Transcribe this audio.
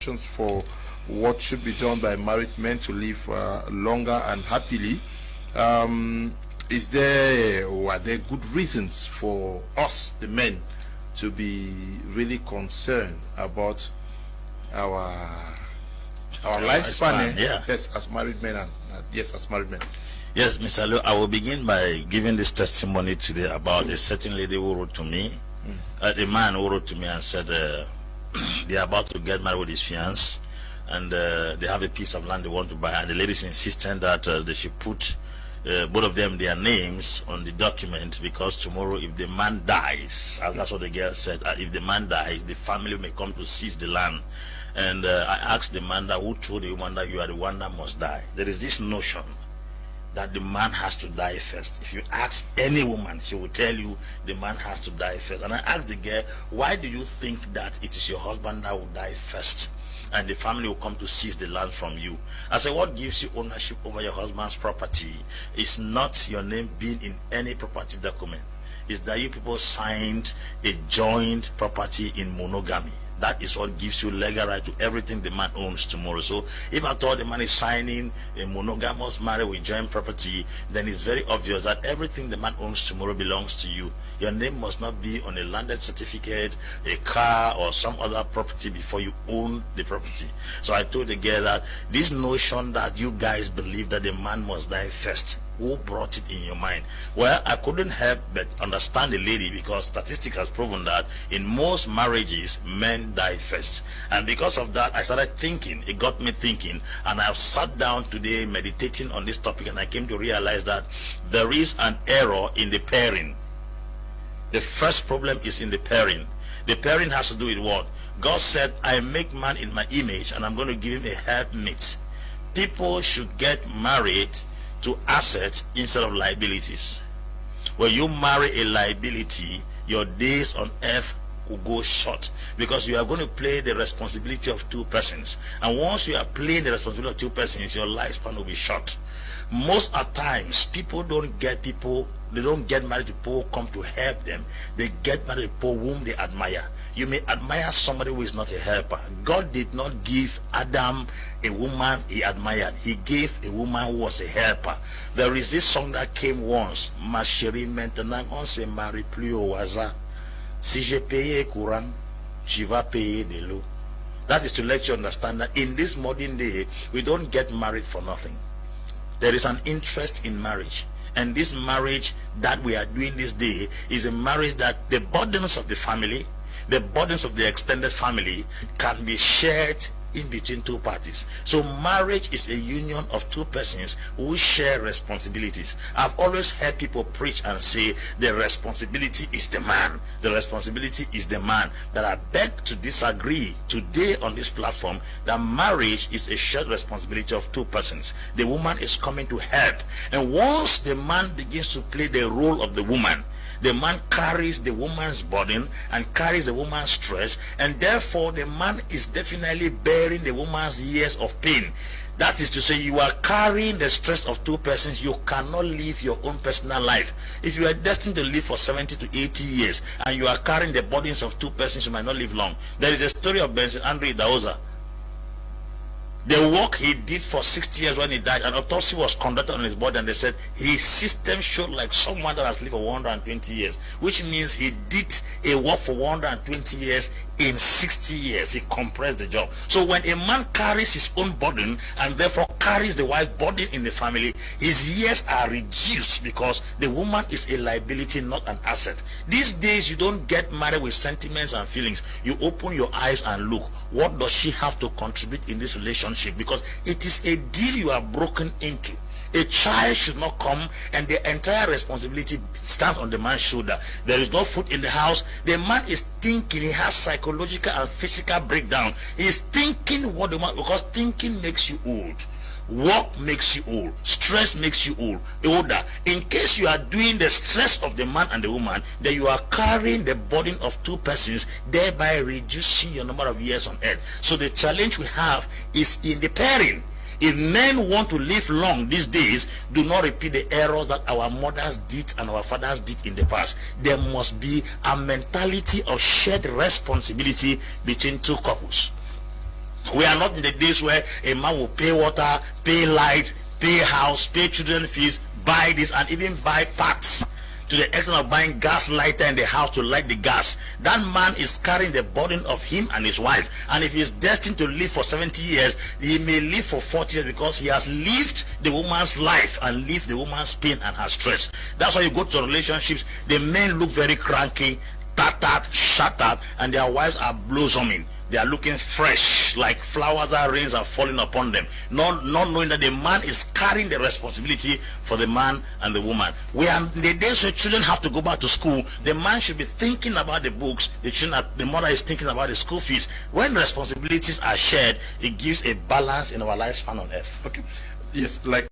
For what should be done by married men to live longer and happily. Are there good reasons for us, the men, to be really concerned about our lifespan? Yeah. Yes, as married men, and yes, as married men. Yes, Mr. Lu, I will begin by giving this testimony today about a certain lady who wrote to me, a man who wrote to me and said they are about to get married with his fiancé, and they have a piece of land they want to buy, and the lady is insisting that they should put both of them their names on the document, because tomorrow if the man dies, that's what the girl said, if the man dies, the family may come to seize the land. And I asked the man that who told the woman that you are the one that must die. There is this notion that the man has to die first. If you ask any woman, she will tell you the man has to die first. And I asked the girl, why do you think that it is your husband that will die first and the family will come to seize the land from you? I said, what gives you ownership over your husband's property is not your name being in any property document. It's that you people signed a joint property in monogamy. That is what gives you legal right to everything the man owns tomorrow. So if I thought the man is signing a monogamous marriage with joint property, then it's very obvious that everything the man owns tomorrow belongs to you. Your name must not be on a landed certificate, a car, or some other property before you own the property. So I told the girl that this notion that you guys believe that the man must die first, who brought it in your mind? Well, I couldn't help but understand the lady, because statistics has proven that in most marriages, men die first. And because of that, I started thinking. It got me thinking, and I've sat down today meditating on this topic, and I came to realize that there is an error in the pairing. The first problem is in the pairing. The pairing has to do with what? God said, I make man in my image, and I'm going to give him a helpmate. People should get married to assets instead of liabilities. When you marry a liability, your days on earth will go short, because you are going to play the responsibility of two persons, and once you are playing the responsibility of two persons, your lifespan will be short. Most of times people don't get married to people who come to help them. They get married to people whom they admire. You may admire somebody who is not a helper. God did not give Adam a woman he admired. He gave a woman who was a helper. There is this song that came once, Ma chérie, maintenant on se marie plus au hasard. Si j'ai payé courant, tu vas payer de l'eau. That is to let you understand that in this modern day, we don't get married for nothing. There is an interest in marriage. And this marriage that we are doing this day is a marriage that the burdens of the family, the burdens of the extended family can be shared in between two parties. So marriage is a union of two persons who share responsibilities. I've always heard people preach and say the responsibility is the man. The responsibility is the man. But I beg to disagree today on this platform that marriage is a shared responsibility of two persons. The woman is coming to help. And once the man begins to play the role of the woman, the man carries the woman's burden and carries the woman's stress, and therefore the man is definitely bearing the woman's years of pain. That is to say, you are carrying the stress of two persons. You cannot live your own personal life. If you are destined to live for 70 to 80 years and you are carrying the burdens of two persons, you might not live long. There is a story of Benson Andre Idahosa. The work he did for 60 years when he died, an autopsy was conducted on his body, and they said his system showed like someone that has lived for 120 years, which means he did a work for 120 years in 60 years. He compressed the job. So when a man carries his own burden and therefore carries the wife's burden in the family, his years are reduced, because the woman is a liability, not an asset. These days you don't get married with sentiments and feelings. You open your eyes and look, what does she have to contribute in this relationship? Because it is a deal you are broken into. A child should not come and the entire responsibility stands on the man's shoulder. There is no food in the house. The man is thinking, he has psychological and physical breakdown. He is thinking what the man, because thinking makes you old. Work makes you old. Stress makes you older. In case you are doing the stress of the man and the woman, then you are carrying the burden of two persons, thereby reducing your number of years on earth. So the challenge we have is in the pairing. If men want to live long these days, do not repeat the errors that our mothers did and our fathers did in the past. There must be a mentality of shared responsibility between two couples. We are not in the days where a man will pay water, pay light, pay house, pay children fees, buy this, and even buy parts, to the extent of buying gas lighter in the house to light the gas. That man is carrying the burden of him and his wife. And if he is destined to live for 70 years, he may live for 40 years because he has lived the woman's life and lived the woman's pain and her stress. That's why you go to relationships, the men look very cranky, tattered, shattered, and their wives are blossoming. They are looking fresh, like flowers that rains are falling upon them, not knowing that the man is carrying the responsibility for the man and the woman. We are in the days where children have to go back to school. The man should be thinking about the books, the mother is thinking about the school fees. When responsibilities are shared, it gives a balance in our lifespan on earth. Okay. Yes, like